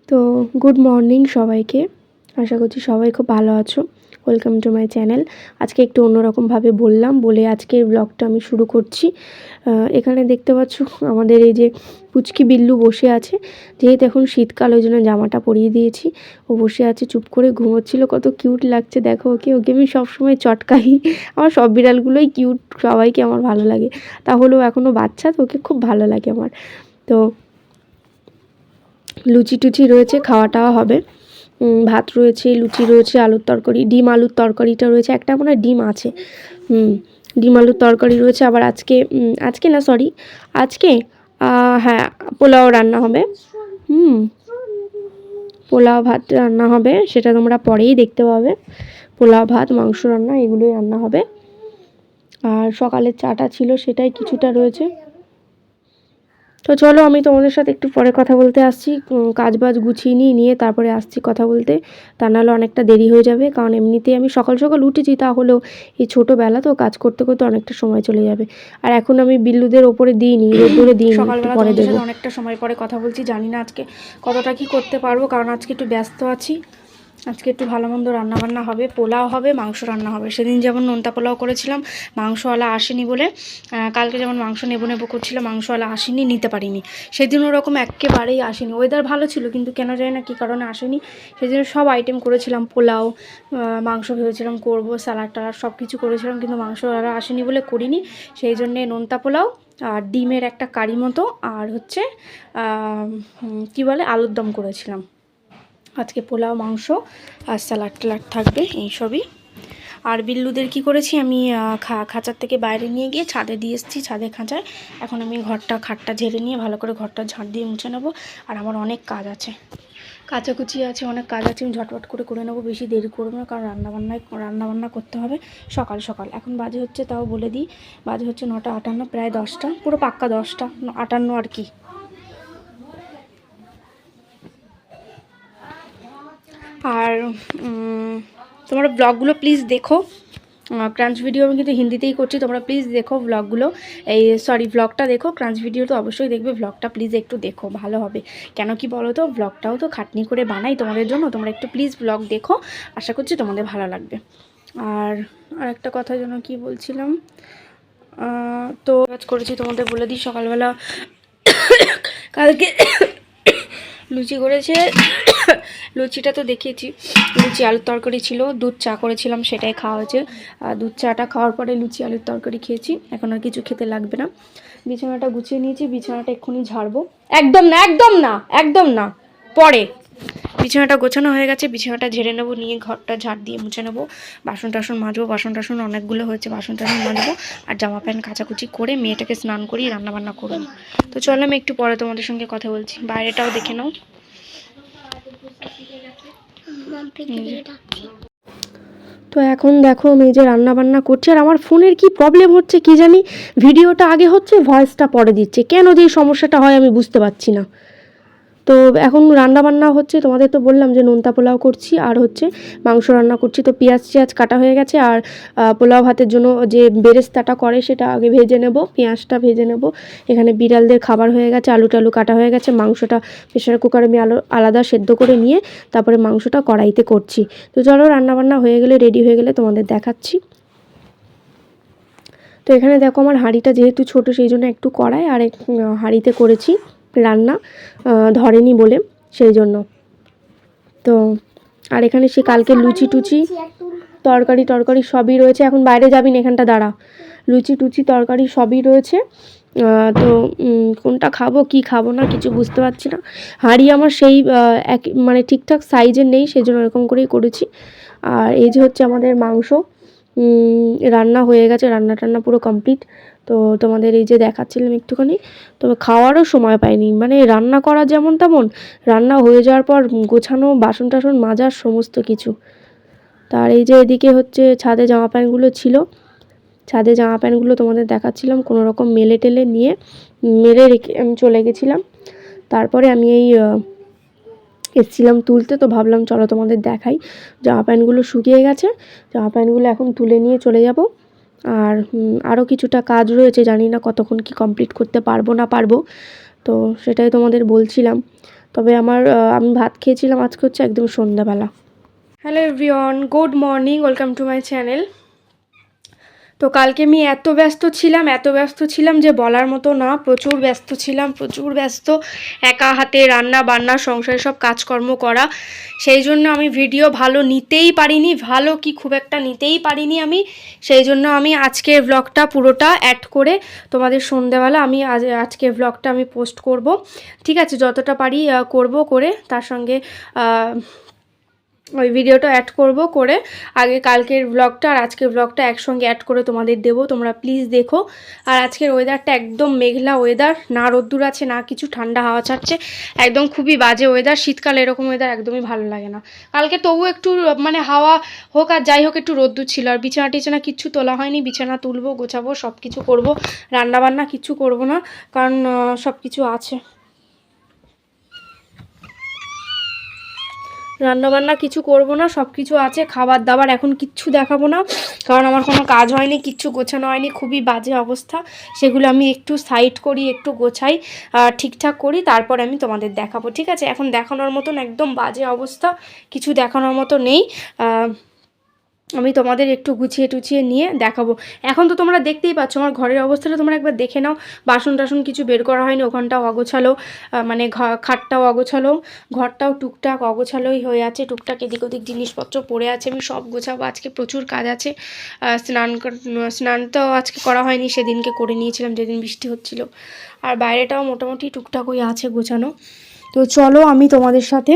তো good morning সবাইকে। আশা করছি সবাই খুব ভালো আছো। Welcome to my channel. আজকে একটু অন্যরকমভাবে বলে আজকের ব্লগটা আমি শুরু করছি। এখানে দেখতে পাচ্ছ আমাদের এই যে পুচকি বিল্লু বসে আছে। যেহেতু এখন শীতকাল ওই জন্য জামাটা পরিয়ে দিয়েছি। ও বসে আছে চুপ করে ঘুমোচ্ছিল, কত কিউট লাগছে দেখো ওকে। ওকে আমি সবসময় চটকাই। আমার সব বিড়ালগুলোই কিউট, সবাইকে আমার ভালো লাগে। তাহলেও এখনও বাচ্চা, তো ওকে খুব ভালো লাগে আমার। তো লুচি টুচি রয়েছে, খাওয়া টাওয়া হবে। ভাত রয়েছে, লুচি রয়েছে, আলুর তরকারি, ডিম আলুর তরকারিটা রয়েছে, একটা মনে হয় ডিম আছে। ডিম আলুর তরকারি রয়েছে। আবার আজকে না, সরি, আজকে হ্যাঁ পোলাও রান্না হবে। পোলাও ভাত রান্না হবে, সেটা তোমরা পরেই দেখতে পাবে। পোলাও ভাত, মাংস রান্না, এগুলোই রান্না হবে। আর সকালের চাটা ছিল, সেটাই কিছুটা রয়েছে। তো চলো আমি তোমাদের সাথে একটু পরে কথা বলতে আসছি। কাজ বাজ গুছিয়ে নিয়ে তারপরে আসছি কথা বলতে। তা নাহলে অনেকটা দেরি হয়ে যাবে, কারণ এমনিতেই আমি সকাল সকাল উঠেছি, তাহলেও এই ছোটোবেলা তো কাজ করতে করতে অনেকটা সময় চলে যাবে। আর এখন আমি বিল্লুদের ওপরে দিইনি, রোদ্দুরে দিইনি, সকালবেলা পরে দেবো। অনেকটা সময় পরে কথা বলছি, জানি না আজকে কতটা কি করতে পারবো, কারণ আজকে একটু ব্যস্ত আছি। আজকে একটু ভালো মন্দ রান্নাবান্না হবে, পোলাও হবে, মাংস রান্না হবে। সেদিন যেমন নোনতা পোলাও করেছিলাম, মাংসওয়ালা আসেনি বলে, কালকে যেমন মাংস নেবো করছিল, মাংসওয়ালা আসেনি, নিতে পারিনি। সেদিন ওরকম একেবারেই আসেনি। ওয়েদার ভালো ছিল, কিন্তু কেন জানি না কী কারণে আসেনি। সেদিন সব আইটেম করেছিলাম, পোলাও, মাংস ভেবেছিলাম করবো, স্যালাড টালাড সব কিছু করেছিলাম, কিন্তু মাংসওয়ালা আসেনি বলে করিনি। সেই জন্যে নোনতা পোলাও আর ডিমের একটা কারি মতো, আর হচ্ছে কী বলে, আলুর দম করেছিলাম। আজকে পোলাও, মাংস আর স্যালাড টালাড থাকবে, এইসবই। আর বিল্লুদের কি করেছি আমি, খাঁচার থেকে বাইরে নিয়ে গিয়ে ছাদে দিয়ে এসেছি, ছাদে খাঁচায়। এখন আমি খাটটা ঝেড়ে নিয়ে ভালো করে ঘরটা ঝাঁট দিয়ে মুছে নেবো। আর আমার অনেক কাজ আছে, কাচাকুচি আছে, অনেক কাজ আছে, আমি ঝটপট করে নেবো, বেশি দেরি করবো না, কারণ রান্নাবান্না করতে হবে সকাল সকাল। এখন বাজে হচ্ছে, তাও বলে দিই, বাজে হচ্ছে 9:58, প্রায় 10টা, পুরো পাক্কা 10টা, 58 আর কি। আর তোমরা ব্লগগুলো প্লিজ দেখো। ক্রাঞ্চ ভিডিও আমি কিন্তু হিন্দিতেই করছি, তোমরা প্লিজ দেখো ব্লগগুলো। ব্লগটা দেখো, ক্রাঞ্চ ভিডিও তো অবশ্যই দেখবে, ব্লগটা প্লিজ একটু দেখো, ভালো হবে। কেন কি বলো তো, ব্লগটাও তো খাটনি করে বানাই তোমাদের জন্য, তোমরা একটু প্লিজ ব্লগ দেখো, আশা করছি তোমাদের ভালো লাগবে। আর একটা কথা যেন কি বলছিলাম, তো কাজ করেছি তোমাদের বলে দিই। সকালবেলা কালকে লুচি করেছে, লুচিটা তো দেখিয়েছি, লুচি আলুর তরকারি ছিল, দুধ চা করেছিলাম, সেটাই খাওয়া হয়েছে। আর দুধ চাটা খাওয়ার পরে লুচি আলুর তরকারি খেয়েছি, এখন আর কিছু খেতে লাগবে না। বিছানাটা গুছিয়ে নিয়েছি, বিছানাটা এক্ষুনি ঝাড়বো। একদম না, একদম না, একদম না, পরে। বিছানাটা গোছানো হয়ে গেছে, বিছানাটা ঝেড়ে নেবো, নিয়ে ঘরটা ঝাড় দিয়ে মুছে নেবো। বাসন টাসন মাজবো, বাসন টাসন অনেকগুলো হয়েছে, বাসন টাসন মাজবো। আর জামা প্যান্ট কাচাকুচি করে মেয়েটাকে স্নান করিয়ে রান্নাবান্না করবো। তো চলো আমি একটু পরে তোমাদের সঙ্গে কথা বলছি, বাইরেটাও দেখে নাও। তো এখন দেখো আমি এই যে রান্নাবান্না করছি, আর আমার ফোনের কি প্রবলেম হচ্ছে কি জানি, ভিডিওটা আগে হচ্ছে, ভয়েসটা পরে দিচ্ছে, কেন যে এই সমস্যাটা হয় আমি বুঝতে পারছি না। তো এখন রান্নাবান্না হচ্ছে, তোমাদের তো বললাম যে নোনতা পোলাও করছি, আর হচ্ছে মাংস রান্না করছি। তো পেঁয়াজ কাটা হয়ে গেছে, আর পোলাও ভাতের জন্য যে বেরেস্তাটা করে সেটা আগে ভেজে নেব, পেঁয়াজটা ভেজে নেব। এখানে বিড়ালদের খাবার হয়ে গেছে, আলু টালু কাটা হয়ে গেছে, মাংসটা প্রেশার কুকারে আমি আলাদা সেদ্ধ করে নিয়ে তারপরে মাংসটা কড়াইতে করছি। তো চলো রান্নাবান্না হয়ে গেলে, রেডি হয়ে গেলে তোমাদের দেখাচ্ছি। তো এখানে দেখো আমার হাঁড়িটা যেহেতু ছোট, সেই জন্য একটু কড়াই আর হাঁড়িতে করেছি রান্না, ধরেনি বলে, সেই জন্য। তো আর এখানে সে কালকে লুচি টুচি তরকারি সবই রয়েছে। এখন বাইরে যাবি না, এখানটা দাঁড়া। লুচি টুচি তরকারি সবই রয়েছে। তো কোনটা খাবো কি খাবো না কিছু বুঝতে পারছি না। হাঁড়ি আমার সেই এক মানে ঠিকঠাক সাইজের নেই, সেই জন্য এরকম করেই করেছি। আর এই যে হচ্ছে আমাদের মাংস রান্না হয়ে গেছে, রান্না টান্না পুরো কমপ্লিট। তো তোমাদের এই যে দেখাচ্ছিলাম একটুখানি, তবে খাওয়ারও সময় পাইনি, মানে রান্না করা যেমন তেমন, রান্না হয়ে যাওয়ার পর গোছানো, বাসন টাসন মাজার সমস্ত কিছু। তার এই যে এদিকে হচ্ছে ছাদে জামা প্যান্টগুলো ছিল, ছাদে জামা প্যান্টগুলো তোমাদের দেখাচ্ছিলাম, কোনো রকম মেলে নিয়ে রেখে আমি চলে গেছিলাম। তারপরে আমি এসেছিলাম তুলতে, তো ভাবলাম চলো তোমাদের দেখাই। জামা প্যান্টগুলো শুকিয়ে গেছে, জামা প্যান্টগুলো এখন তুলে নিয়ে চলে যাব। আর আরও কিছুটা কাজ রয়েছে, জানি না কতক্ষণ কি কমপ্লিট করতে পারবো না পারবো, তো সেটাই তোমাদের বলছিলাম। তবে আমি ভাত খেয়েছিলাম আজকে হচ্ছে একদম সন্ধ্যাবেলা। Hello everyone, good morning, welcome to my channel. তো কালকে আমি এত ব্যস্ত ছিলাম যে বলার মতো না। প্রচুর ব্যস্ত, একা হাতে রান্না বান্না সংসারে সব কাজকর্ম করা, সেই জন্য আমি ভিডিও ভালো নিতেই পারিনি, খুব একটা নিতেই পারিনি আমি। সেই জন্য আমি আজকের ব্লগটা পুরোটা অ্যাড করে তোমাদের সন্ধ্যেবেলা আমি আজকের ব্লগটা আমি পোস্ট করব, ঠিক আছে? যতটা পারি করব, করে তার সঙ্গে ওই ভিডিওটা অ্যাড করব, করে আগে কালকের ব্লগটা আর আজকের ব্লগটা একসঙ্গে অ্যাড করে তোমাদের দেবো। তোমরা প্লিজ দেখো। আর আজকের ওয়েদারটা একদম মেঘলা ওয়েদার, না রোদ্দুর আছে না কিছু, ঠান্ডা হাওয়া ছাড়ছে, একদম খুবই বাজে ওয়েদার। শীতকালে এরকম ওয়েদার একদমই ভালো লাগে না। কালকে তবু একটু মানে হাওয়া হোক আর যাই হোক একটু রোদ্দুর ছিল। আর বিছানা টিছানা কিচ্ছু তোলা হয়নি, বিছানা তুলবো, গোছাবো, সব কিছু করবো। রান্নাবান্না কিচ্ছু করবো না, কারণ সব কিছু আছে। রান্নাবান্না কিছু করব না, সব কিছু আছে। খাবার দাবার এখন কিচ্ছু দেখাবো না, কারণ আমার কোনো কাজ হয়নি, কিচ্ছু গোছানো হয়নি, খুবই বাজে অবস্থা। সেগুলো আমি একটু সাইড করি, একটু গোছাই, ঠিকঠাক করি, তারপর আমি তোমাদের দেখাবো, ঠিক আছে? এখন দেখানোর মতন একদম বাজে অবস্থা, কিছু দেখানোর মতো নেই। আমি তোমাদের একটু গুছিয়ে টুছিয়ে নিয়ে দেখাবো। এখন তো তোমরা দেখতেই পাচ্ছ আমার ঘরের অবস্থাটা, তোমরা একবার দেখে নাও। বাসন টাসন কিছু বের করা হয়নি, ওখানটাও অগোছালো, মানে খাটটাও অগোছালো, ঘরটাও টুকটাক অগোছালোই হয়ে আছে, টুকটাক এদিক ওদিক জিনিসপত্র পড়ে আছে। আমি সব গোছাবো, আজকে প্রচুর কাজ আছে। স্নানটাও আজকে করা হয়নি, সেদিনকে করে নিয়েছিলাম যেদিন বৃষ্টি হচ্ছিল। আর বাইরেটাও মোটামুটি টুকটাকই আছে গোছানো। তো চলো আমি তোমাদের সাথে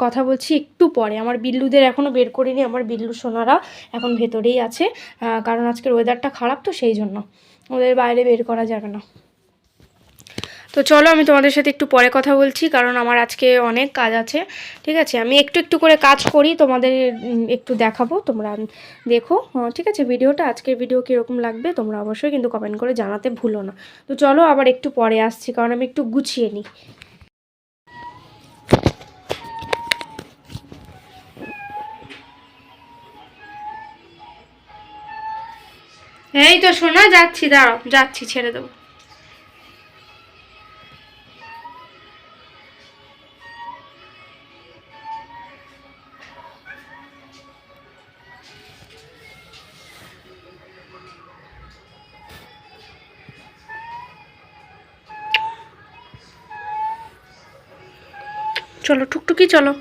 কথা বলছি একটু পরে। আমার বিল্লুদের এখনও বের করিনি, আমার বিল্লু সোনারা এখন ভেতরেই আছে, কারণ আজকের ওয়েদারটা খারাপ, তো সেই জন্য ওদের বাইরে বের করা যাবে না। তো চলো আমি তোমাদের সাথে একটু পরে কথা বলছি, কারণ আমার আজকে অনেক কাজ আছে, ঠিক আছে? আমি একটু একটু করে কাজ করি, তোমাদের একটু দেখাবো, তোমরা দেখো, ঠিক আছে? ভিডিওটা, আজকের ভিডিও কীরকম লাগবে তোমরা অবশ্যই কিন্তু কমেন্ট করে জানাতে ভুলো না। তো চলো আবার একটু পরে আসছি, কারণ আমি একটু গুছিয়ে নিই। এই তো শোনা যাচ্ছি, দাঁড়াও, যাচ্ছি, ছেড়ে দেবো। চলো টুকটুকি, চলো।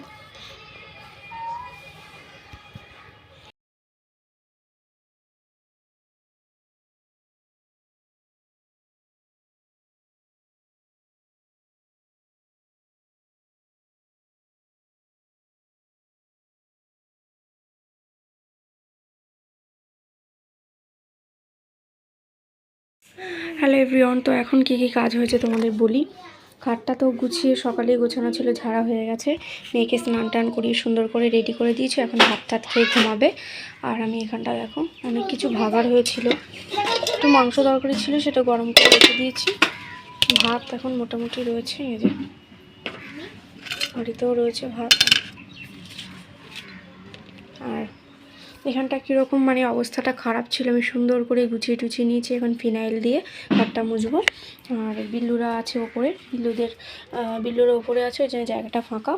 হ্যালো এভরিওয়ান, তো এখন কী কী কাজ হয়েছে তোমাদের বলি। খাটটা তো গুছিয়ে সকালেই গোছানো ছিল, ঝাড়া হয়ে গেছে। মেয়েকে স্নান টান করিয়ে সুন্দর করে রেডি করে দিয়েছি, এখন ভাত টাত খেয়ে ঘুমাবে। আর আমি এখানটা দেখো অনেক কিছু ভাগার হয়েছিল, একটু মাংস তরকারি ছিল, সেটা গরম করে রেখে দিয়েছি। ভাত এখন মোটামুটি রয়েছে, এই যে বাড়িতেও রয়েছে ভাত। আর এখানটা কীরকম মানে অবস্থাটা খারাপ ছিল, আমি সুন্দর করে গুছিয়ে টুছিয়ে নিয়েছি। এখন ফিনাইল দিয়ে ঘরটা মুছবো। আর বিল্লুরা আছে ওপরে, বিল্লুরা ওপরে আছে, ওই জন্য জায়গাটা ফাঁকা।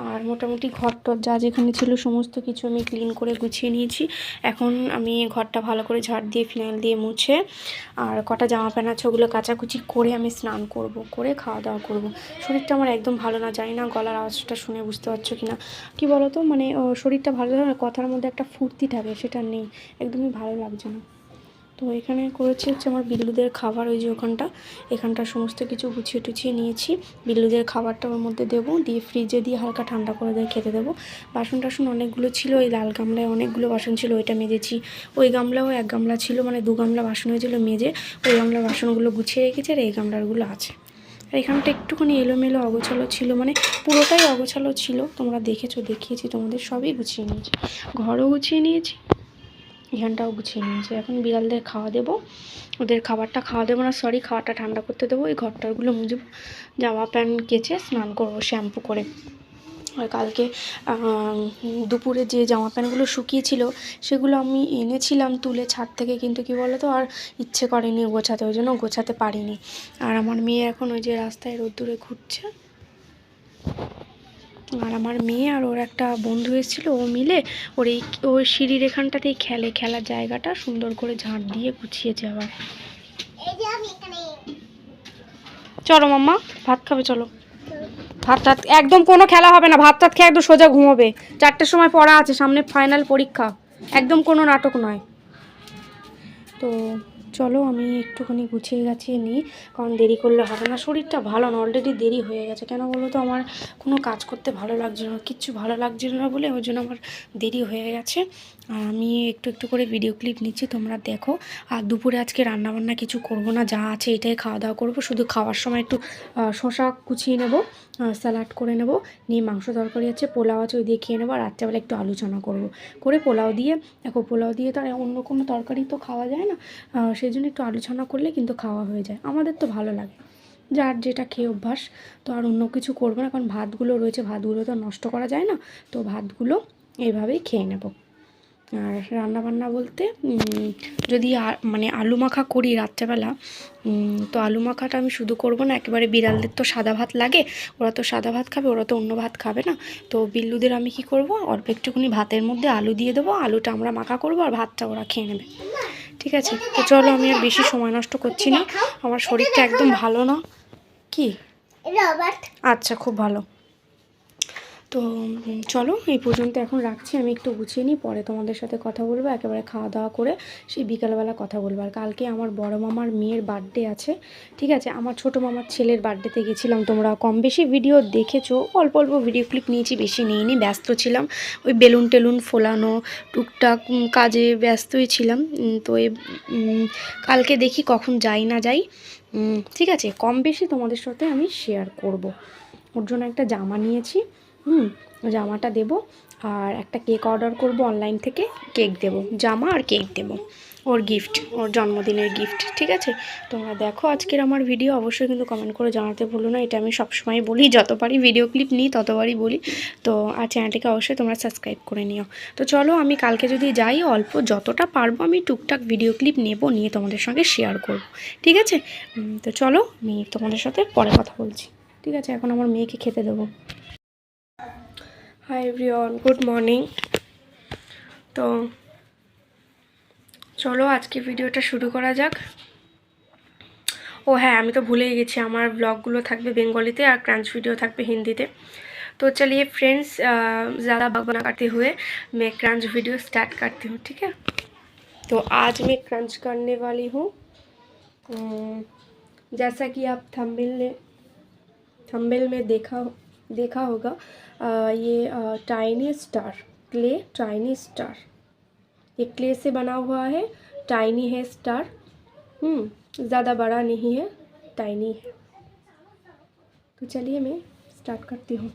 আর মোটামুটি ঘরটর যা যেখানে ছিল সমস্ত কিছু আমি ক্লিন করে গুছিয়ে নিয়েছি। এখন আমি ঘরটা ভালো করে ঝাড় দিয়ে ফিনাইল দিয়ে মুছে, আর কটা জামা প্যান্ট আছে ওগুলো কাচাকুচি করে আমি স্নান করব, করে খাওয়া দাওয়া করব। শরীরটা আমার একদম ভালো না, জানি না গলার আওয়াজটা শুনে বুঝতে পারছো কি না। কী বলো তো, মানে শরীরটা ভালো থাকে না, কথার মধ্যে একটা ফুর্তি থাকে, সেটা নেই, একদমই ভালো লাগছে না। তো এখানে করেছি হচ্ছে আমার বিল্লুদের খাবার, ওই যে এখানটা সমস্ত কিছু গুছিয়ে টুছিয়ে নিয়েছি। বিল্লুদের খাবারটা ওর মধ্যে দেবো, দিয়ে ফ্রিজে দিয়ে হালকা ঠান্ডা করে দিয়ে খেতে দেবো। বাসন টাসন অনেকগুলো ছিল, ওই লাল গামলায় অনেকগুলো বাসন ছিল, ওইটা মেজেছি। ওই গামলাও এক গামলা ছিল, মানে 2 গামলা বাসন হয়েছিল মেজে, ওই গামলার বাসনগুলো গুছিয়ে রেখেছি, আর এই গামলারগুলো আছে। আর এখানটা একটুখানি এলোমেলো অগোছালো ছিল, মানে পুরোটাই অগোছালো ছিল, তোমরা দেখিয়েছি তোমাদের, সবই গুছিয়ে নিয়েছি, ঘরও গুছিয়ে নিয়েছি, এখানটাও গুছিয়ে নিয়েছি। এখন বিড়ালদের খাওয়া দেবো, ওদের খাবারটা খাওয়া দেবো না, সরি, খাবারটা ঠান্ডা করতে দেবো। এই ঘরটারগুলো মুছবো, জামা প্যান্ট কেচে স্নান করবো শ্যাম্পু করে। আর কালকে দুপুরে যে জামা প্যান্টগুলো শুকিয়েছিল সেগুলো আমি এনেছিলাম তুলে ছাদ থেকে, কিন্তু কি বলো তো আর ইচ্ছে করেনি গোছাতে, ওই জন্য গোছাতে পারিনি। আর আমার মেয়ে এখন ওই যে রাস্তায় রোদ্দুরে ঘুরছে, আর আমার মেয়ে আর ওর একটা বন্ধু এসেছিলো, ও মিলে ওর সিঁড়ির এখানটাতেই খেলার জায়গাটা সুন্দর করে ঝাঁট দিয়ে গুছিয়েছে আবার। চলো মাম্মা ভাত খাবে, চলো। ভাত টাত একদম কোনো খেলা হবে না, ভাত টাত খেয়ে একদম সোজা ঘুমোবে। 4টের সময় পড়া আছে, সামনে ফাইনাল পরীক্ষা, একদম কোনো নাটক নয়। তো চলো আমি একটুখানি গুছিয়ে গাছিয়ে নিই, কারণ দেরি করলে হবে না, শরীরটা ভালো না, অলরেডি দেরি হয়ে গেছে। কেন বলো তো, আমার কোনো কাজ করতে ভালো লাগছিল না, কিচ্ছু ভালো লাগছিল না বলে ওই জন্য আমার দেরি হয়ে গেছে। আর আমি একটু একটু করে ভিডিও ক্লিপ নিচ্ছি, তোমরা দেখো। আর দুপুরে আজকে রান্নাবান্না কিছু করব না, যা আছে এটাই খাওয়া দাওয়া করবো। শুধু খাওয়ার সময় একটু শশা কুচিয়ে নেব, স্যালাড করে নেব, নিয়ে মাংস তরকারি আছে, পোলাও আছে, ওই দিয়ে খেয়ে নেবো। আর রাত্রেবেলা একটু আলু চানা করবো, করে পোলাও দিয়ে, দেখো পোলাও দিয়ে তো আর অন্য কোনো তরকারি তো খাওয়া যায় না, সেই জন্য একটু আলু ছানা করলে কিন্তু খাওয়া হয়ে যায়, আমাদের তো ভালো লাগে, যার যেটা খেয়ে অভ্যাস। তো আর অন্য কিছু করবো না, কারণ ভাতগুলো রয়েছে, ভাতগুলো তো নষ্ট করা যায় না, তো ভাতগুলো এইভাবেই খেয়ে নেব। আর রান্নাবান্না বলতে যদি মানে আলু মাখা করি রাত্রেবেলা, তো আলু মাখাটা আমি শুধু করব না, একেবারে বিড়ালদের তো সাদা ভাত লাগে, ওরা তো সাদা ভাত খাবে, ওরা তো অন্য ভাত খাবে না। তো বিল্লুদের আমি কি করব, অল্প একটুখানি ভাতের মধ্যে আলু দিয়ে দেবো, আলুটা আমরা মাখা করব, আর ভাতটা ওরা খেয়ে নেবে। ঠিক আছে, তো চলো আমি আর বেশি সময় নষ্ট করছি না, আমার শরীরটা একদম ভালো না। কি? আচ্ছা, খুব ভালো। তো চলো এই পর্যন্ত এখন রাখছি, আমি একটু গুছিয়ে নিই, পরে তোমাদের সাথে কথা বলবো, একেবারে খাওয়া দাওয়া করে সেই বিকালবেলা কথা বলবো। আর কালকে আমার বড় মামার মেয়ের বার্থডে আছে, ঠিক আছে, আমার ছোট মামার ছেলের বার্থডেতে গেছিলাম, তোমরা কম বেশি ভিডিও দেখেছো, অল্প অল্প ভিডিও ক্লিপ নিয়েছি, বেশি নিইনি, ব্যস্ত ছিলাম, ওই বেলুন টেলুন ফোলানো টুকটাক কাজে ব্যস্তই ছিলাম। তো কালকে দেখি কখন যাই না যাই, ঠিক আছে, কম বেশি তোমাদের সাথে আমি শেয়ার করব। ওর জন্য একটা জামা নিয়েছি, জামাটা দেব, আর একটা কেক অর্ডার করব অনলাইন থেকে, কেক দেব, জামা আর কেক দেব, ওর গিফট, ওর জন্মদিনের গিফট। ঠিক আছে, তোমরা দেখো আজকের আমার ভিডিও, অবশ্যই কিন্তু কমেন্ট করে জানাতে ভুলো না, এটা আমি সবসময় বলি, যতবারই ভিডিও ক্লিপ নিই ততবারই বলি। তো আর চ্যানেলটিকে অবশ্যই তোমরা সাবস্ক্রাইব করে নিও। তো চলো আমি কালকে যদি যাই, অল্প যতটা পারবো আমি টুকটাক ভিডিও ক্লিপ নেব, নিয়ে তোমাদের সঙ্গে শেয়ার করব। ঠিক আছে, তো চলো আমি তোমাদের সাথে পরে কথা বলছি। ঠিক আছে, এখন আমার মেয়েকে খেতে দেবো। Hi everyone, good morning. তো চলো আজকে ভিডিওটা শুরু করা যাক। ও হ্যাঁ, আমি তো ভুলেই গেছি, আমার ব্লগগুলো থাকবে বেঙ্গলিতে আর ক্রাঞ্চ ভিডিও থাকবে हिंदी। तो चलिए फ्रेंड्स, ज़्यादा बकबक करते हुए मैं क्रंच वीडियो स्टार्ट करती हूँ, ठीक है। तो आज मैं क्रंच करने वाली हूँ, जैसा कि आप थंबनेल में देखा होगा, ये tiny star, clay tiny star, ये क्ले से बना हुआ है, टाइनी है स्टार, ज़्यादा बड़ा नहीं है, टाइनी है। तो चलिए मैं स्टार्ट करती हूँ।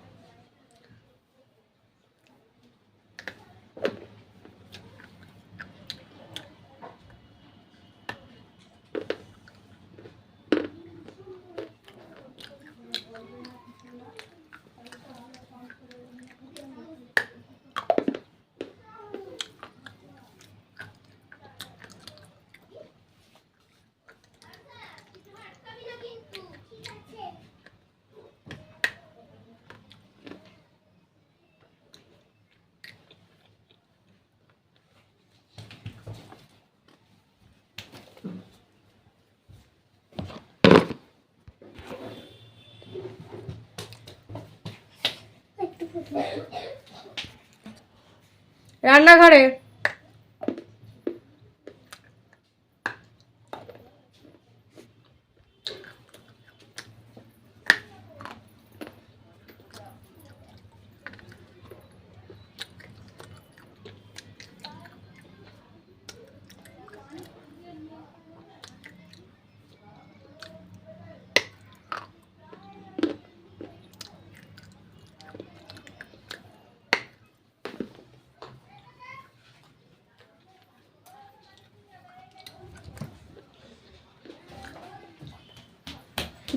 রান্নাঘরে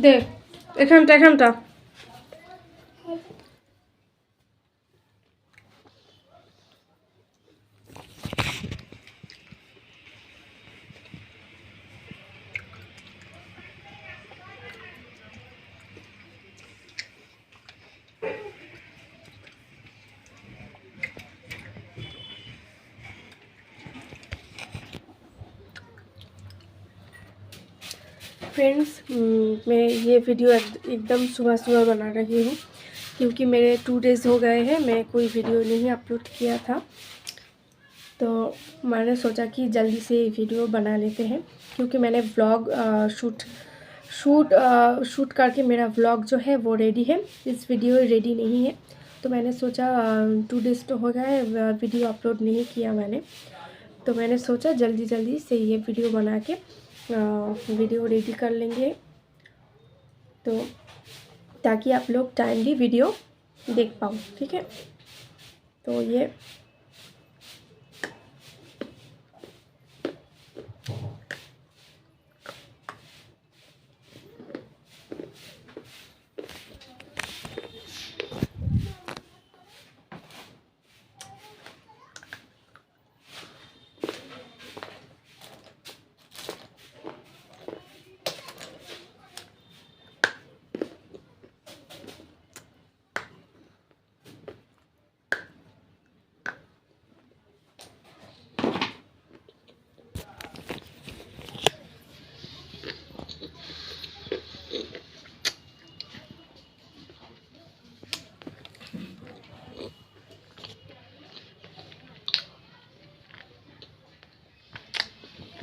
দে, এখানটা फ्रेंड्स, मैं ये वीडियो एकदम सुबह सुबह बना रही हूँ क्योंकि मेरे 2 डेज़ हो गए हैं मैं कोई वीडियो नहीं अपलोड किया था। तो मैंने सोचा कि जल्दी से वीडियो बना लेते हैं क्योंकि मैंने व्लॉग शूट करके मेरा व्लॉग जो है वो रेडी है। इस वीडियो रेडी नहीं है, तो मैंने सोचा 2 डेज़ तो हो गए वीडियो अपलोड नहीं किया मैंने, तो मैंने सोचा जल्दी जल्दी से ये वीडियो बना के वीडियो रेडी कर लेंगे, तो ताकि आप लोग टाइमली वीडियो देख पाओ। ठीक है, तो ये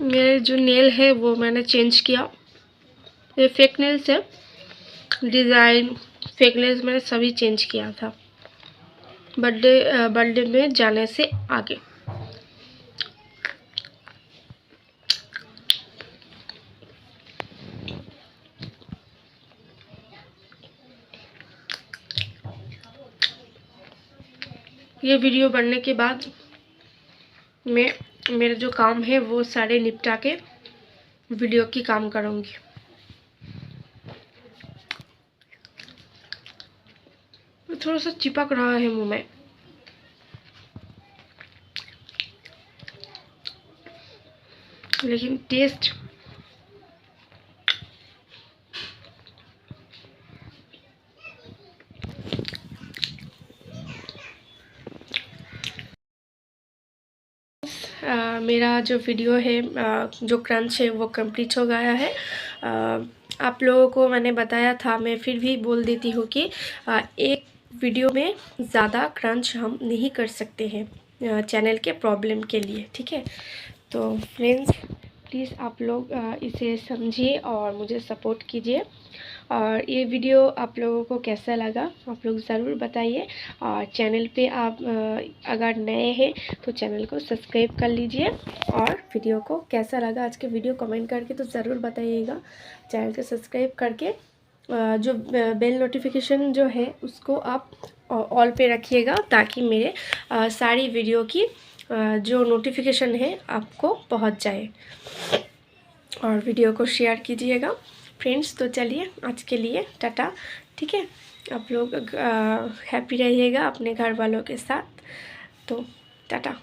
मेरे जो नेल है वो मैंने चेंज किया। ये फेक नेल्स है, डिज़ाइन फेक नेल्स मैंने सभी चेंज किया था बर्थडे में जाने से आगे। ये वीडियो बनने के बाद मैं मेरे जो काम है वो सारे निपटा के वीडियो की काम करूँगी। थोड़ा सा चिपक रहा है मुंह में, लेकिन टेस्ट मेरा जो वीडियो है जो क्रंच है वो कंप्लीट हो गया है। आप लोगों को मैंने बताया था, मैं फिर भी बोल देती हूँ कि एक वीडियो में ज़्यादा क्रंच हम नहीं कर सकते हैं चैनल के प्रॉब्लम के लिए। ठीक है, तो फ्रेंड्स प्लीज़ आप लोग इसे समझिए और मुझे सपोर्ट कीजिए। और ये वीडियो आप लोगों को कैसा लगा आप लोग ज़रूर बताइए। और चैनल पे आप अगर नए हैं तो चैनल को सब्सक्राइब कर लीजिए। और वीडियो को कैसा लगा आज के वीडियो कमेंट करके तो ज़रूर बताइएगा। चैनल को सब्सक्राइब करके जो बेल नोटिफिकेशन जो है उसको आप ऑल पे रखिएगा, ताकि मेरे सारी वीडियो की जो नोटिफिकेशन है आपको पहुंच जाए। और वीडियो को शेयर कीजिएगा फ्रेंड्स। तो चलिए आज के लिए टाटा। ठीक है, आप लोग हैप्पी रहिएगा अपने घर वालों के साथ। तो टाटा।